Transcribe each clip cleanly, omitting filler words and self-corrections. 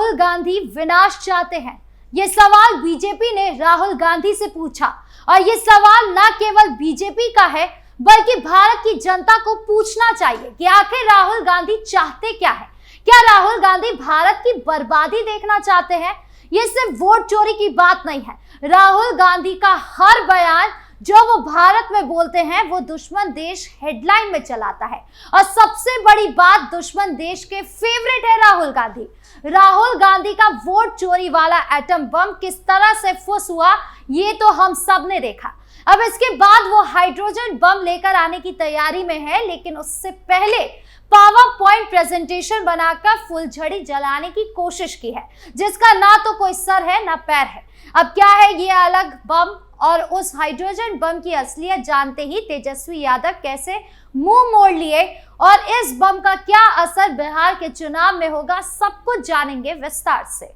राहुल गांधी विनाश चाहते हैं? ये सवाल बीजेपी ने राहुल गांधी से पूछा और ये सवाल न केवल बीजेपी का है बल्कि भारत की जनता को पूछना चाहिए कि आखिर राहुल गांधी चाहते क्या है। क्या राहुल गांधी भारत की बर्बादी देखना चाहते हैं? ये सिर्फ वोट चोरी की बात नहीं है। राहुल गांधी का हर बयान जो वो भारत में बोलते हैं वो दुश्मन देश हेडलाइन में चलाता है। और सबसे बड़ी बात, दुश्मन देश के फेवरेट है राहुल गांधी। राहुल गांधी का वोट चोरी वाला एटम बम किस तरह से फुस हुआ ये तो हम सब ने देखा। अब इसके बाद वो हाइड्रोजन बम लेकर आने की तैयारी में है, लेकिन उससे पहले पावर पॉइंट प्रेजेंटेशन बनाकर फुलझड़ी जलाने की कोशिश की है, जिसका ना तो कोई सर है ना पैर है। अब क्या है ये अलग बम और उस हाइड्रोजन बम की असलियत जानते ही तेजस्वी यादव कैसे मुंह मोड़ लिए और इस बम का क्या असर बिहार के चुनाव में होगा, सब कुछ जानेंगे विस्तार से।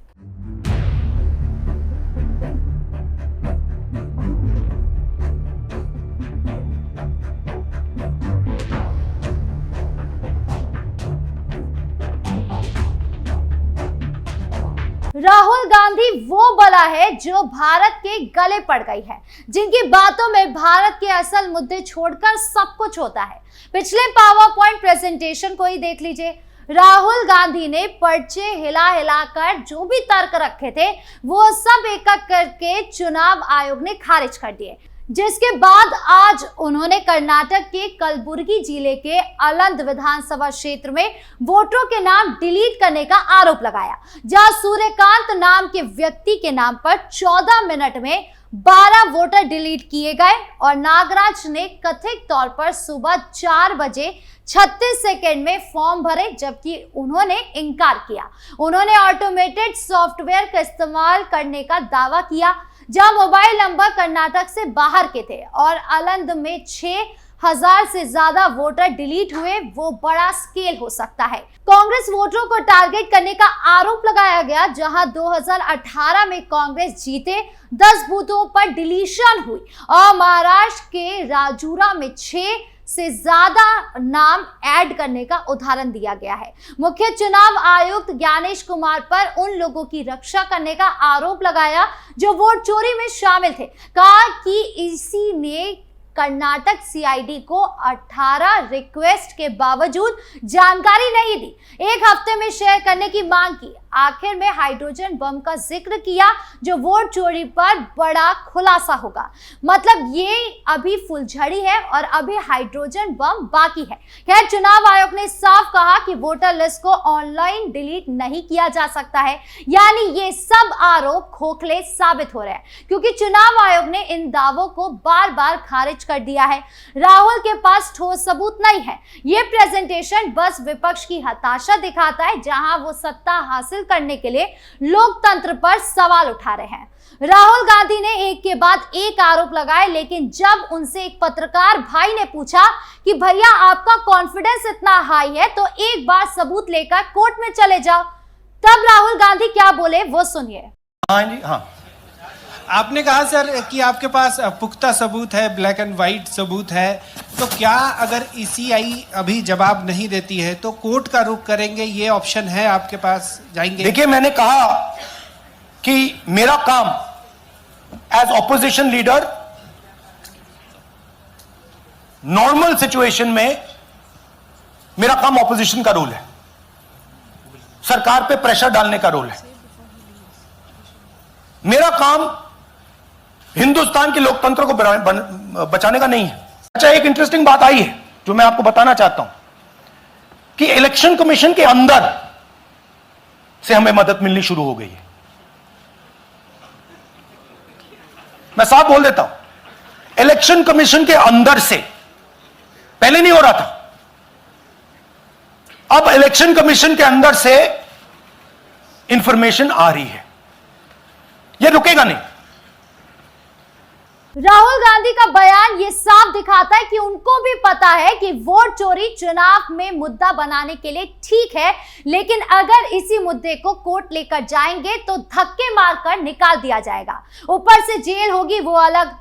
राहुल गांधी वो बला है जो भारत के गले पड़ गई है, जिनकी बातों में भारत के असल मुद्दे छोड़कर सब कुछ होता है। पिछले पावर पॉइंट प्रेजेंटेशन को ही देख लीजिए। राहुल गांधी ने पर्चे हिला हिलाकर जो भी तर्क रखे थे वो सब एक एक करके चुनाव आयोग ने खारिज कर दिए, जिसके बाद आज उन्होंने कर्नाटक के कलबुर्गी जिले के अलंद विधानसभा क्षेत्र में वोटरों के नाम डिलीट करने का आरोप लगाया, जहां सूर्यकांत नाम के व्यक्ति के नाम पर 14 मिनट में 12 वोटर डिलीट किए गए और नागराज ने कथित तौर पर सुबह 4 बजे 36 सेकेंड में फॉर्म भरे, जबकि उन्होंने इनकार किया। उन्होंने ऑटोमेटेड सॉफ्टवेयर का इस्तेमाल करने का दावा किया, जहां मोबाइल नंबर कर्नाटक से बाहर के थे और अलंद में 6000 से ज्यादा वोटर डिलीट हुए। वो बड़ा स्केल हो सकता है। कांग्रेस वोटरों को टारगेट करने का आरोप लगाया गया, जहां 2018 में कांग्रेस जीते 10 बूथों पर डिलीशन हुई और महाराष्ट्र के राजूरा में 6 से ज्यादा नाम ऐड करने का उदाहरण दिया गया है। मुख्य चुनाव आयुक्त ज्ञानेश कुमार पर उन लोगों की रक्षा करने का आरोप लगाया जो वोट चोरी में शामिल थे। कहा कि इसी ने कर्नाटक सीआईडी को 18 रिक्वेस्ट के बावजूद जानकारी नहीं दी, एक हफ्ते में शेयर करने की मांग की। आखिर में हाइड्रोजन बम का जिक्र किया जो वोट चोरी पर बड़ा खुलासा होगा। मतलब ये अभी फुलझड़ी है और अभी हाइड्रोजन बम बाकी है। खैर, चुनाव आयोग ने साफ कहा कि वोटर लिस्ट को ऑनलाइन डिलीट नहीं किया जा सकता है, यानी ये सब आरोप खोखले साबित हो रहे हैं, क्योंकि चुनाव आयोग ने इन दावों को बार बार खारिज कर दिया है। राहुल के पास ठोस सबूत नहीं है। ये प्रेजेंटेशन बस विपक्ष की हताशा दिखाता है, जहां वो सत्ता हासिल करने के लिए लोकतंत्र पर सवाल उठा रहे हैं। राहुल गांधी ने एक के बाद एक आरोप लगाए, लेकिन जब उनसे एक पत्रकार भाई ने पूछा कि भैया आपका कॉन्फिडेंस इतना हाई है तो एक बार सबूत लेकर कोर्ट में चले जाओ, तब राहुल गांधी क्या बोले वो सुनिए। हाँ जी, हाँ, आपने कहा सर कि आपके पास पुख्ता सबूत है, ब्लैक एंड व्हाइट सबूत है, तो क्या अगर ईसीआई अभी जवाब नहीं देती है तो कोर्ट का रुख करेंगे, ये ऑप्शन है आपके पास, जाएंगे? देखिए, मैंने कहा कि मेरा काम as opposition leader normal situation में मेरा काम ऑपोजिशन का रोल है, सरकार पे प्रेशर डालने का रोल है। मेरा काम हिंदुस्तान के लोकतंत्र को बचाने का नहीं है। अच्छा, एक इंटरेस्टिंग बात आई है जो मैं आपको बताना चाहता हूं कि इलेक्शन कमीशन के अंदर से हमें मदद मिलनी शुरू हो गई है। मैं साफ बोल देता हूं, इलेक्शन कमीशन के अंदर से, पहले नहीं हो रहा था, अब इलेक्शन कमीशन के अंदर से इंफॉर्मेशन आ रही है। यह रुकेगा नहीं। राहुल गांधी का बयान ये साफ दिखाता है कि उनको भी पता है कि वोट चोरी चुनाव में मुद्दा बनाने के लिए ठीक है, लेकिन अगर इसी मुद्दे को कोर्ट लेकर जाएंगे तो धक्के मारकर निकाल दिया जाएगा, ऊपर से जेल होगी वो अलग।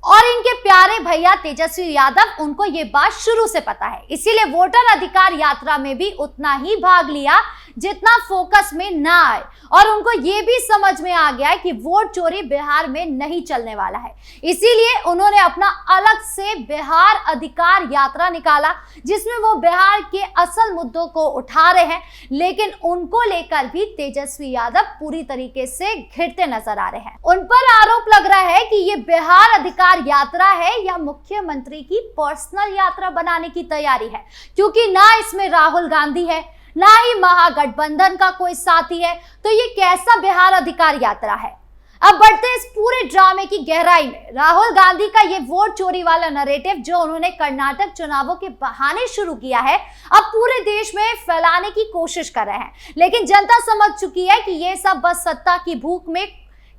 और इनके प्यारे हमारे भैया तेजस्वी यादव, उनको ये बात शुरू से पता है, इसीलिए वोटर अधिकार यात्रा में भी उतना ही भाग लिया जितना फोकस में ना आए। और उनको ये भी समझ में आ गया कि वोट चोरी बिहार में नहीं चलने वाला है, इसीलिए उन्होंने अपना अलग से बिहार अधिकार यात्रा निकाला, जिसमें वो बिहार के असल मुद्दों को उठा रहे हैं। लेकिन उनको लेकर भी तेजस्वी यादव पूरी तरीके से घिरते नजर आ रहे हैं। उन पर आरोप लग रहा है कि ये बिहार अधिकार यात्रा है या मुख्यमंत्री की पर्सनल यात्रा बनाने की तैयारी है, क्योंकि ना इसमें राहुल गांधी है, ना ही महागठबंधन का कोई साथी है। तो ये कैसा बिहार अधिकार यात्रा है? अब बढ़ते हैं इस पूरे ड्रामे की गहराई में। राहुल गांधी का ये वोट चोरी वाला नैरेटिव जो उन्होंने कर्नाटक चुनावों के बहाने शुरू किया है, अब पूरे देश में फैलाने की कोशिश कर रहे हैं। लेकिन जनता समझ चुकी है कि ये सब बस सत्ता की भूख में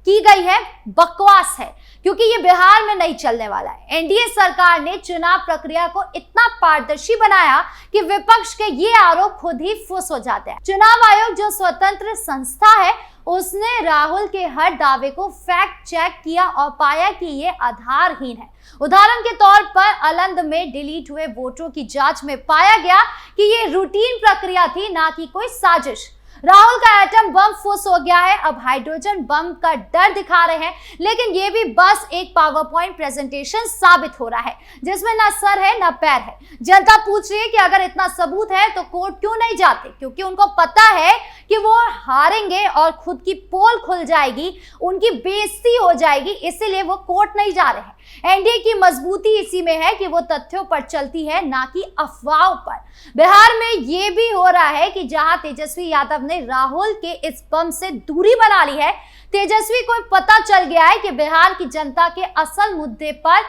की गई है बकवास है, क्योंकि ये बिहार में नहीं चलने वाला है। एनडीए सरकार ने चुनाव प्रक्रिया को इतना पारदर्शी बनाया कि विपक्ष के ये आरोप खुद ही फुस हो जाते हैं। चुनाव आयोग जो स्वतंत्र संस्था है, उसने राहुल के हर दावे को फैक्ट चेक किया और पाया कि ये आधारहीन है। उदाहरण के तौर पर अलंद में डिलीट हुए वोटरों की जांच में पाया गया कि ये रूटीन प्रक्रिया थी, ना कि कोई साजिश। राहुल का एटम बम फुस हो गया है, अब हाइड्रोजन बम का डर दिखा रहे हैं, लेकिन ये भी बस एक पावर पॉइंट प्रेजेंटेशन साबित हो रहा है, जिसमें ना सर है ना पैर है। जनता पूछ रही है कि अगर इतना सबूत है तो कोर्ट क्यों नहीं जाते, क्योंकि उनको पता है कि वो हारेंगे और खुद की पोल खुल जाएगी, उनकी बेइज्जती हो जाएगी, इसीलिए वो कोर्ट नहीं जा रहे हैं। एनडीए की मजबूती इसी में है कि वो तथ्यों पर चलती है, ना कि अफवाहों पर। बिहार में ये भी हो रहा है कि जहां तेजस्वी यादव ने राहुल के इस बम से दूरी बना ली है, तेजस्वी को पता चल गया है कि बिहार की जनता के असल मुद्दे पर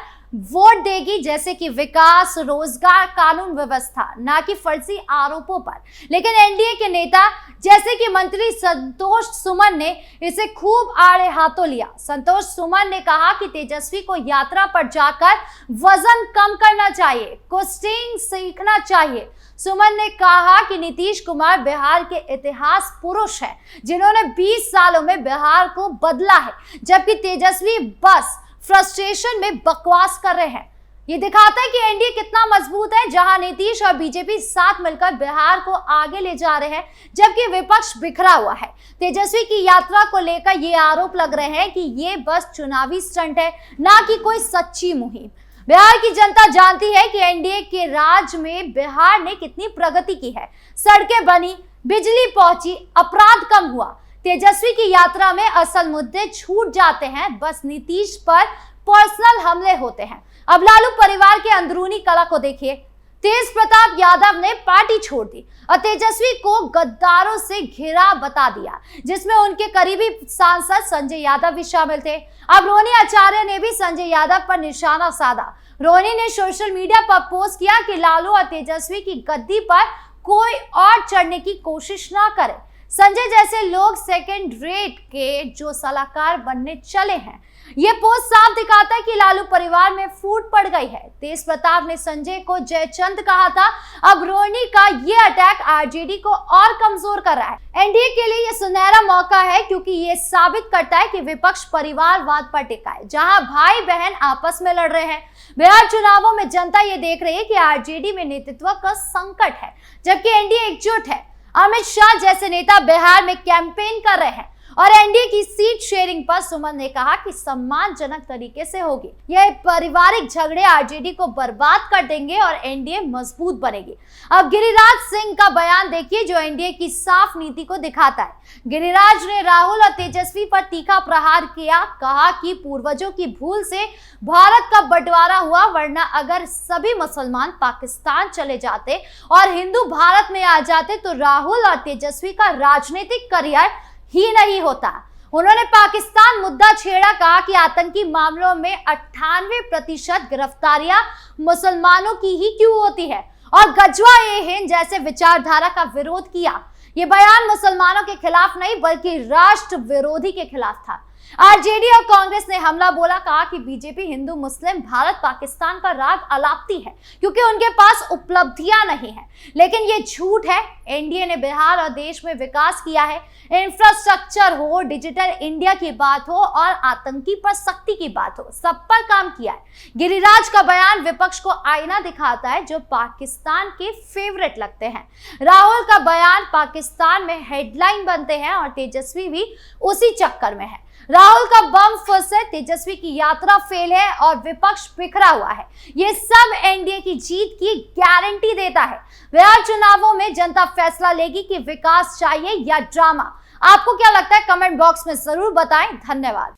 वोट देगी, जैसे कि विकास, रोजगार, कानून व्यवस्था, ना कि फर्जी आरोपों पर। लेकिन एनडीए के नेता जैसे कि मंत्री संतोष सुमन ने इसे खूब आड़े हाथों लिया। संतोष सुमन ने कहा कि तेजस्वी को यात्रा पर जाकर वजन कम करना चाहिए, कुश्ती सीखना चाहिए। सुमन ने कहा कि नीतीश कुमार बिहार के इतिहास पुरुष हैं, जिन्होंने 20 सालों में बिहार को बदला है, जबकि तेजस्वी बस फ्रस्ट्रेशन में बकवास कर रहे हैं। ये दिखाता है कि एनडीए कितना मजबूत है, जहां नीतीश और बीजेपी साथ मिलकर बिहार को आगे ले जा रहे हैं, जबकि विपक्ष बिखरा हुआ है। तेजस्वी की यात्रा को लेकर ये आरोप लग रहे हैं कि ये बस चुनावी स्टंट है, ना कि कोई सच्ची मुहिम। बिहार की जनता जानती है कि एनडीए के राज में बिहार ने कितनी प्रगति की है। सड़कें बनी, बिजली पहुंची, अपराध कम हुआ। तेजस्वी की यात्रा में असल मुद्दे छूट जाते हैं, बस नीतीश पर पर्सनल हमले होते हैं। अब लालू परिवार के अंदरूनी कला को देखिए। तेज प्रताप यादव ने पार्टी छोड़ दी और तेजस्वी को गद्दारों से घिरा बता दिया, जिसमें उनके करीबी सांसद संजय यादव भी शामिल थे। अब रोहिणी आचार्य ने भी संजय यादव पर निशाना साधा। रोहिणी ने सोशल मीडिया पर पोस्ट किया कि लालू और तेजस्वी की गद्दी पर कोई और चढ़ने की कोशिश ना करे। संजय जैसे लोग सेकंड रेट के जो सलाहकार बनने चले हैं। यह पोस्ट साफ दिखाता है कि लालू परिवार में फूट पड़ गई है। तेज प्रताप ने संजय को जयचंद कहा था, अब रोहिणी का ये अटैक आरजेडी को और कमजोर कर रहा है। एनडीए के लिए यह सुनहरा मौका है, क्योंकि ये साबित करता है कि विपक्ष परिवारवाद पर टिका है, जहां भाई बहन आपस में लड़ रहे हैं। बिहार चुनावों में जनता ये देख रही है कि आरजेडी में नेतृत्व का संकट है, जबकि एनडीए एकजुट है। अमित शाह जैसे नेता बिहार में कैंपेन कर रहे हैं और एनडीए की सीट शेयरिंग पर सुमन ने कहा कि सम्मानजनक तरीके से होगी। यह पारिवारिक झगड़े आरजेडी को बर्बाद कर देंगे और एनडीए मजबूत बनेगी। अब गिरिराज सिंह का बयान देखिए, जो एनडीए की साफ नीति को दिखाता है। गिरिराज ने राहुल और तेजस्वी पर तीखा प्रहार किया, कहा कि पूर्वजों की भूल से भारत का बंटवारा हुआ, वरना अगर सभी मुसलमान पाकिस्तान चले जाते और हिंदू भारत में आ जाते तो राहुल और तेजस्वी का राजनीतिक करियर ही नहीं होता। उन्होंने पाकिस्तान मुद्दा छेड़ा, कहा कि आतंकी मामलों में 98% गिरफ्तारियां मुसलमानों की ही क्यों होती है, और गजवा ए हिंद जैसे विचारधारा का विरोध किया। यह बयान मुसलमानों के खिलाफ नहीं बल्कि राष्ट्र विरोधी के खिलाफ था। आरजेडी और कांग्रेस ने हमला बोला, कहा कि बीजेपी हिंदू मुस्लिम भारत पाकिस्तान का राग अलापती है क्योंकि उनके पास उपलब्धियां नहीं है। लेकिन ये झूठ है। एनडीए ने बिहार और देश में विकास किया है। इंफ्रास्ट्रक्चर हो, डिजिटल इंडिया की बात हो और आतंकी पर सख्ती की बात हो, सब पर काम किया है। गिरिराज का बयान विपक्ष को आईना दिखाता है जो पाकिस्तान के फेवरेट लगते हैं। राहुल का बयान पाकिस्तान में हेडलाइन बनते हैं और तेजस्वी भी उसी चक्कर में है। राहुल का बम फुस है, तेजस्वी की यात्रा फेल है और विपक्ष बिखरा हुआ है। ये सब एनडीए की जीत की गारंटी देता है। बिहार चुनावों में जनता फैसला लेगी कि विकास चाहिए या ड्रामा। आपको क्या लगता है? कमेंट बॉक्स में जरूर बताएं। धन्यवाद।